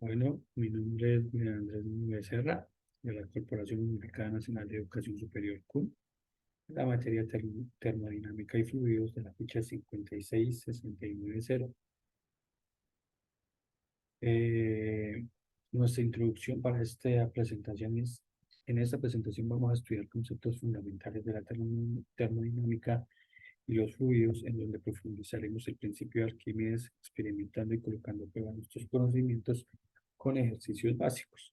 Bueno, mi nombre es Miguel Andrés Becerra, de la Corporación Unificada Nacional de Educación Superior CUN, la materia termodinámica y fluidos de la ficha 56690. Eh, Nuestra introducción para esta presentación es, en esta presentación vamos a estudiar conceptos fundamentales de la termodinámica y los fluidos, en donde profundizaremos el principio de Arquímedes, experimentando y colocando a prueba nuestros conocimientos con ejercicios básicos.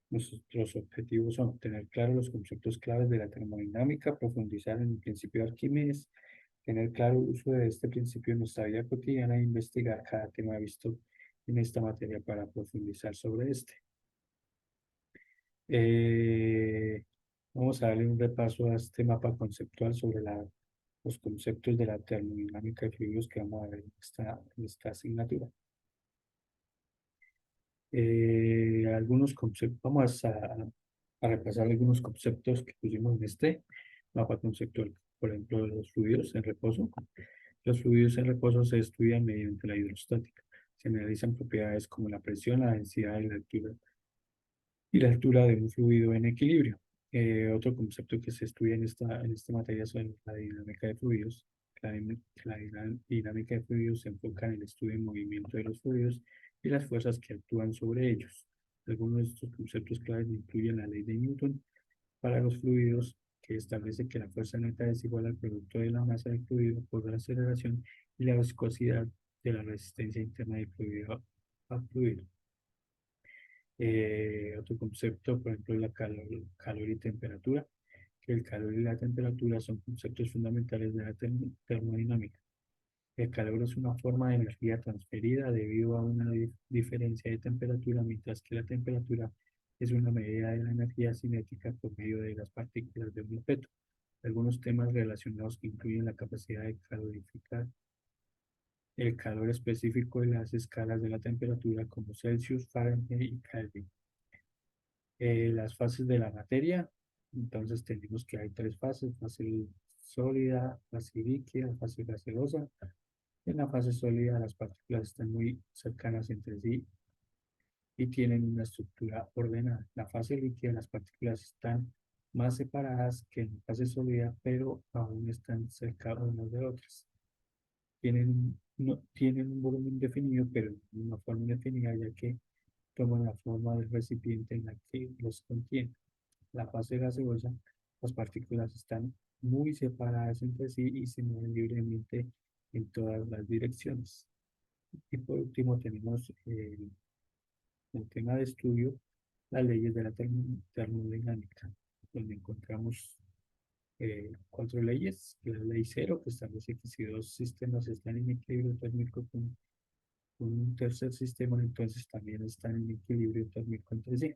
Nuestros objetivos son tener claros los conceptos claves de la termodinámica, profundizar en el principio de Arquímedes, tener claro el uso de este principio en nuestra vida cotidiana e investigar cada tema visto en esta materia para profundizar sobre este. Eh, Vamos a darle un repaso a este mapa conceptual sobre los conceptos de la termodinámica de fluidos que vamos a ver en esta asignatura. Algunos conceptos, a repasar algunos conceptos que pusimos en este mapa conceptual. Por ejemplo, los fluidos en reposo. Los fluidos en reposo se estudian mediante la hidrostática. Se analizan propiedades como la presión, la densidad y la altura de un fluido en equilibrio. Otro concepto que se estudia en esta materia es la dinámica de fluidos. Dinámica de fluidos se enfoca en el estudio del movimiento de los fluidos y las fuerzas que actúan sobre ellos. Algunos de estos conceptos claves incluyen la ley de Newton para los fluidos, que establece que la fuerza neta es igual al producto de la masa del fluido por la aceleración y la viscosidad de la resistencia interna del fluido a fluido. Otro concepto, por ejemplo, es la calor y temperatura, que el calor y la temperatura son conceptos fundamentales de la termodinámica. El calor es una forma de energía transferida debido a una diferencia de temperatura, mientras que la temperatura es una medida de la energía cinética por medio de las partículas de un objeto. Algunos temas relacionados que incluyen la capacidad de calorificar el calor específico de las escalas de la temperatura como Celsius, Fahrenheit y Kelvin. Las fases de la materia. Entonces tenemos que hay tres fases: fase sólida, fase líquida, fase gaseosa. En la fase sólida las partículas están muy cercanas entre sí y tienen una estructura ordenada. En la fase líquida las partículas están más separadas que en la fase sólida, pero aún están cerca unas de otras. No, tienen un volumen definido, pero no una forma definida, ya que toman la forma del recipiente en la que los contiene. La fase gaseosa, las partículas están muy separadas entre sí y se mueven libremente en todas las direcciones. Y por último tenemos el tema de estudio, las leyes de la termodinámica, donde encontramos cuatro leyes. La ley cero, que establece que si dos sistemas están en equilibrio térmico con un tercer sistema, entonces también están en equilibrio térmico entre sí.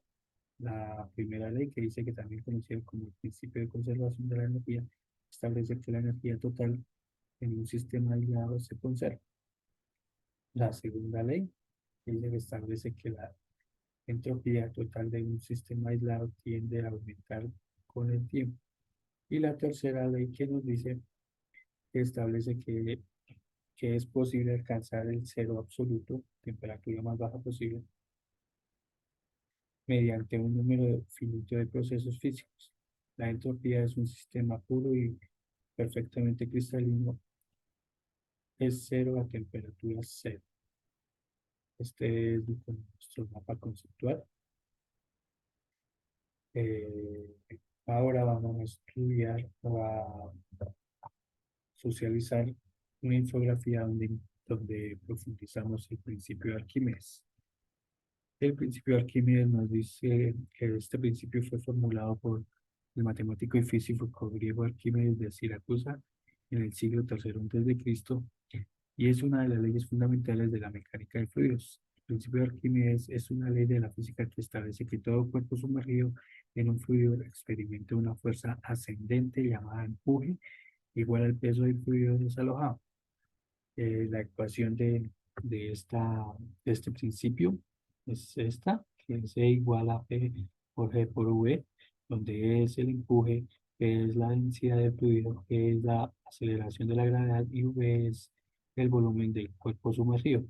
La primera ley, que dice que también conocida como el principio de conservación de la energía, establece que la energía total en un sistema aislado se conserva. La segunda ley, que dice que establece que la entropía total de un sistema aislado tiende a aumentar con el tiempo. Y la tercera ley, que nos dice que establece que es posible alcanzar el cero absoluto, temperatura más baja posible, mediante un número finito de procesos físicos. La entropía es un sistema puro y perfectamente cristalino, es cero a temperatura cero. Este es nuestro mapa conceptual. Eh, Ahora vamos a estudiar o a socializar una infografía donde profundizamos el principio de Arquímedes. El principio de Arquímedes nos dice que este principio fue formulado por el matemático y físico griego Arquímedes de Siracusa en el siglo III a.C. y es una de las leyes fundamentales de la mecánica de fluidos. El principio de Arquímedes es una ley de la física que establece que todo cuerpo sumergido en un fluido experimenta una fuerza ascendente llamada empuje igual al peso del fluido desalojado. La ecuación de este principio es esta, que es E igual a P por G por V, donde E es el empuje, P es la densidad del fluido, G es la aceleración de la gravedad y V es el volumen del cuerpo sumergido.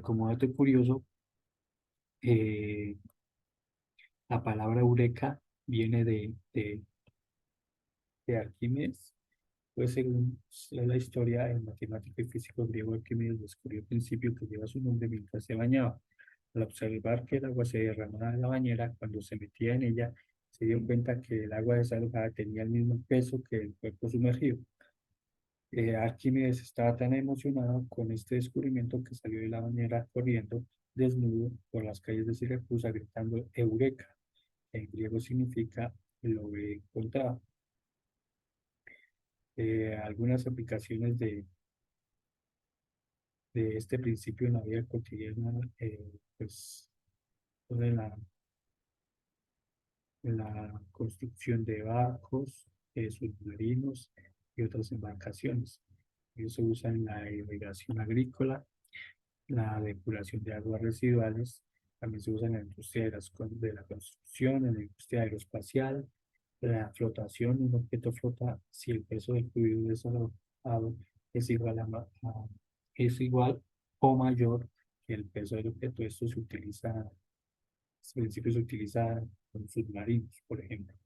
Como dato curioso, Eh, la palabra eureka viene de Arquímedes, pues según la historia, el matemático y físico griego Arquímedes descubrió el principio que lleva su nombre mientras se bañaba. Al observar que el agua se derramaba de la bañera, cuando se metía en ella, se dio cuenta que el agua desalojada tenía el mismo peso que el cuerpo sumergido. Arquímedes estaba tan emocionado con este descubrimiento que salió de la bañera corriendo desnudo por las calles de Siracusa gritando Eureka, que en griego significa lo he encontrado. Algunas aplicaciones de este principio en la vida cotidiana, pues en la construcción de barcos, submarinos y otras embarcaciones. Ellos se usan en la irrigación agrícola, la depuración de aguas residuales, también se usa en la industria de la construcción, en la industria aeroespacial, la flotación. Un objeto flota si el peso del fluido desalojado es igual es igual o mayor que el peso del objeto. Esto se utiliza, este principio se utiliza con submarinos, por ejemplo.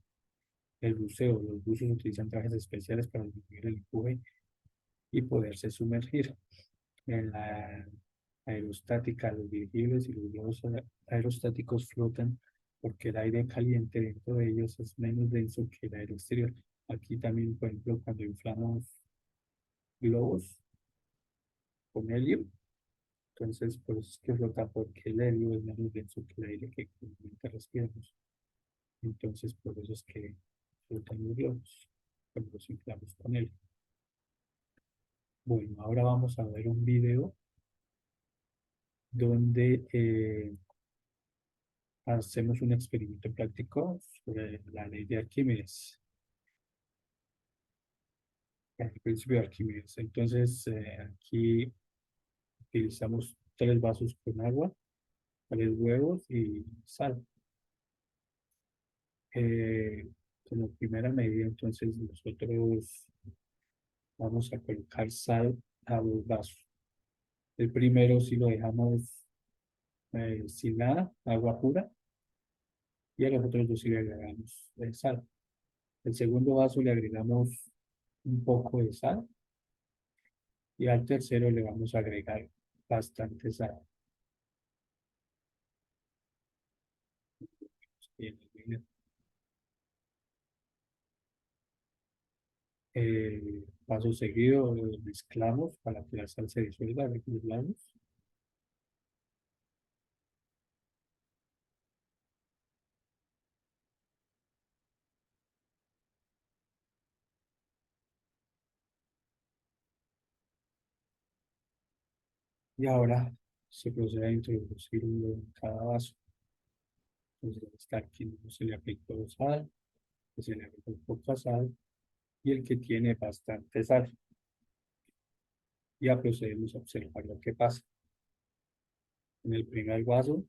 El buceo, los buzos utilizan trajes especiales para disminuir el empuje y poderse sumergir. En la aerostática, los dirigibles y los globos aerostáticos flotan porque el aire caliente dentro de ellos es menos denso que el aire exterior. Aquí también, por ejemplo, cuando inflamos globos con helio, entonces por eso es que flota, porque el helio es menos denso que el aire que comúnmente respiramos. Entonces por eso es que flotan los globos cuando los inflamos con helio. Bueno, ahora vamos a ver un video donde hacemos un experimento práctico sobre la ley de Arquímedes, el principio de Arquímedes. Entonces, aquí utilizamos 3 vasos con agua, 3 huevos y sal. Como primera medida, entonces nosotros vamos a colocar sal a 2 vasos. El primero si lo dejamos sin nada, agua pura, y a los otros 2 si le agregamos sal. El segundo vaso le agregamos un poco de sal y al tercero le vamos a agregar bastante sal. Paso seguido mezclamos para que la sal se disuelva en los lados. Y ahora se procede a introducirlo en cada vaso. Entonces está aquí no se le aplicó sal, que se le aplicó poca sal y el que tiene bastante sal. Ya procedemos a observar lo que pasa. En el primer vaso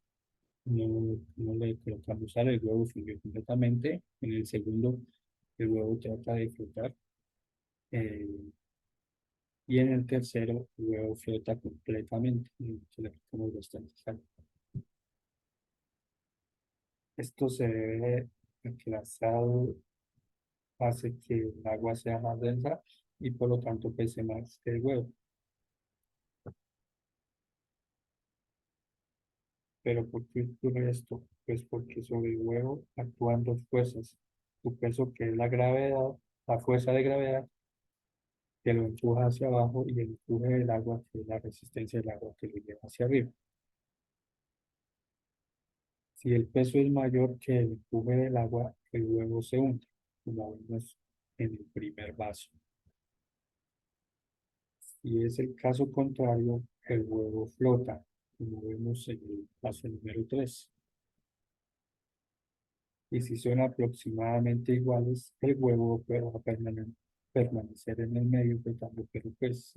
no le colocamos sal, el huevo subió completamente. En el segundo, el huevo trata de flotar. eh, y en el tercero, el huevo flota completamente. Y se le aplicamos bastante sal. Esto se debe a que la sal hace que el agua sea más densa y por lo tanto pese más que el huevo. Pero ¿por qué ocurre esto? Pues porque sobre el huevo actúan 2 fuerzas. Su peso, que es la gravedad, la fuerza de gravedad, que lo empuja hacia abajo, y el empuje del agua, que es la resistencia del agua que lo lleva hacia arriba. Si el peso es mayor que el empuje del agua, el huevo se hunde, como vimos en el primer vaso. Si es el caso contrario, el huevo flota, como vemos en el paso número 3. Y si son aproximadamente iguales, el huevo va a permanecer en el medio flotando, pero pues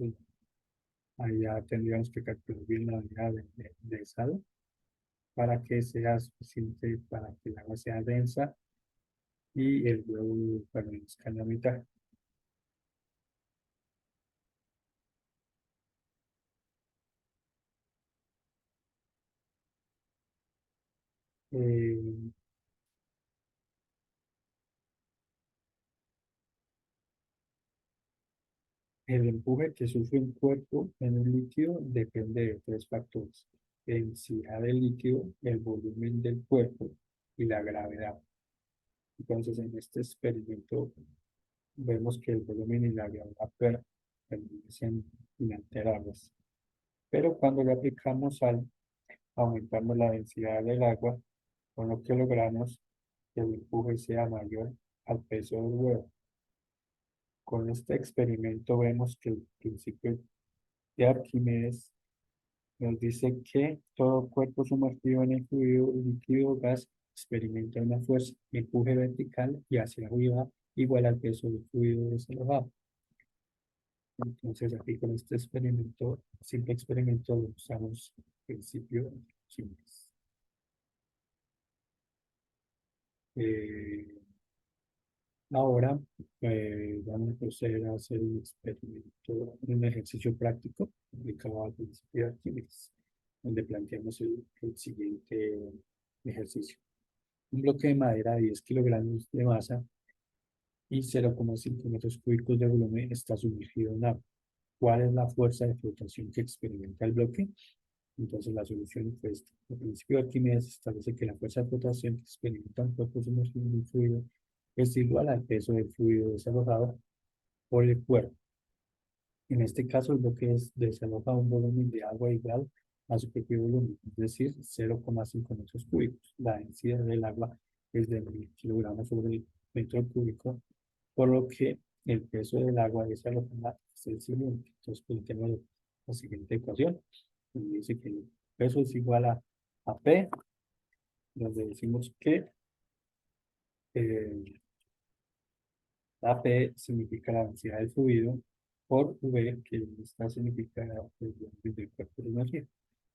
allá tendríamos que calcular bien la unidad de sal para que sea suficiente para que el agua sea densa y el huevo permanezca en la mitad. Eh, el empuje que sufre un cuerpo en un líquido depende de tres factores: la densidad del líquido, el volumen del cuerpo y la gravedad. Entonces, en este experimento vemos que el volumen y la gravedad permanecen inalterables. Pero cuando lo aplicamos al aumentamos la densidad del agua, con lo que logramos que el empuje sea mayor al peso del huevo. Con este experimento vemos que el principio de Arquímedes nos dice que todo cuerpo sumergido en el fluido líquido o gas experimenta una fuerza de empuje vertical y hacia arriba igual al peso del fluido desalojado. Entonces, aquí con este experimento, simple experimento, usamos el principio de Arquímedes. Eh, Ahora vamos a proceder a hacer un experimento, un ejercicio práctico aplicado al principio de Arquímedes, donde planteamos el siguiente ejercicio. Un bloque de madera de 10 kilogramos de masa y 0,5 metros cúbicos de volumen está sumergido en agua. ¿Cuál es la fuerza de flotación que experimenta el bloque? Entonces la solución fue esta. El principio de Arquímedes establece que la fuerza de flotación que experimenta un cuerpo sumergido en un fluido es igual al peso del fluido desalojado por el cuerpo. En este caso, el bloque desaloja un volumen de agua igual a su propio volumen, es decir, 0,5 metros cúbicos. La densidad del agua es de 1000 kilogramos sobre el metro cúbico, por lo que el peso del agua desalojada es el siguiente. Entonces, pues, tenemos la siguiente ecuación, donde dice que el peso es igual a P, donde decimos que eh, la P significa la densidad del fluido, por V, que esta significa el volumen del cuerpo de energía.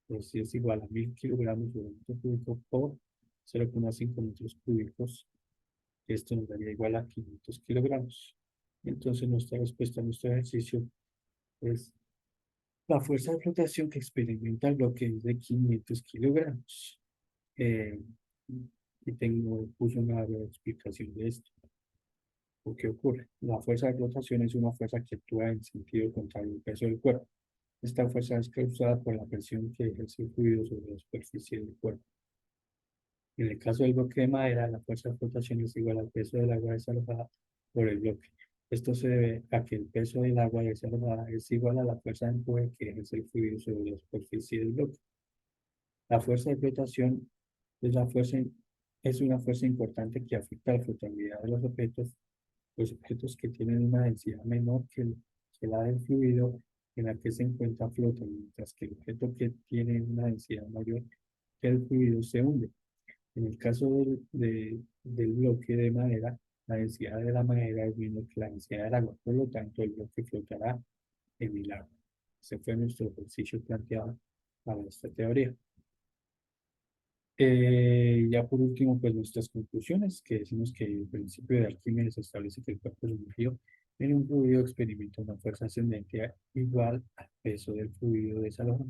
Entonces, si es igual a 1000 kilogramos de metro cúbico por 0,5 metros cúbicos, esto nos daría igual a 500 kilogramos. Entonces, nuestra respuesta a nuestro ejercicio es la fuerza de flotación que experimenta el bloque es de 500 kilogramos. Eh, y puse una breve explicación de esto. ¿Por qué ocurre? La fuerza de flotación es una fuerza que actúa en sentido contrario al peso del cuerpo. Esta fuerza es causada por la presión que ejerce el fluido sobre la superficie del cuerpo. En el caso del bloque de madera, la fuerza de flotación es igual al peso del agua desalojada por el bloque. Esto se debe a que el peso del agua desalojada es igual a la fuerza de empuje que ejerce el fluido sobre la superficie del bloque. La fuerza de flotación es, es una fuerza importante que afecta a la flotabilidad de los objetos que tienen una densidad menor que la del fluido en la que se encuentra flotan, mientras que el objeto que tiene una densidad mayor que el fluido se hunde. En el caso del bloque de madera, la densidad de la madera es menor que la densidad del agua, por lo tanto el bloque flotará en el agua. Ese fue nuestro ejercicio planteado para esta teoría. Ya por último, pues nuestras conclusiones, que decimos que el principio de Arquímedes establece que el cuerpo sumergido en un fluido experimenta una fuerza ascendente igual al peso del fluido desalojado.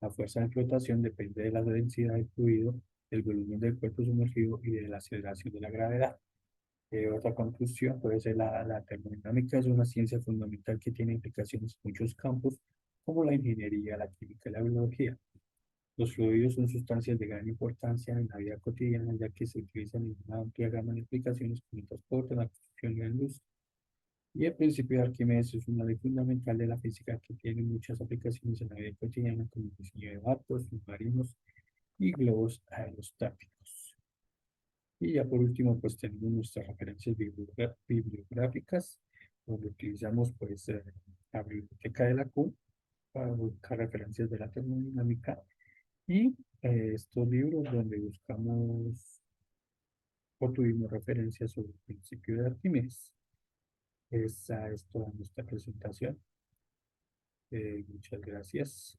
La fuerza de flotación depende de la densidad del fluido, del volumen del cuerpo sumergido y de la aceleración de la gravedad. Otra conclusión puede ser la termodinámica es una ciencia fundamental que tiene implicaciones en muchos campos, como la ingeniería, la química y la biología. Los fluidos son sustancias de gran importancia en la vida cotidiana, ya que se utilizan en una amplia gama de aplicaciones como el transporte, la construcción y la industria. Y el principio de Arquímedes es una ley fundamental de la física que tiene muchas aplicaciones en la vida cotidiana, como el diseño de barcos, submarinos y globos aerostáticos. Y ya por último, pues tenemos nuestras referencias bibliográficas, donde utilizamos pues la biblioteca de la Q para buscar referencias de la termodinámica y estos libros donde buscamos o tuvimos referencias sobre el principio de Arquímedes. Esa es toda nuestra presentación. Muchas gracias.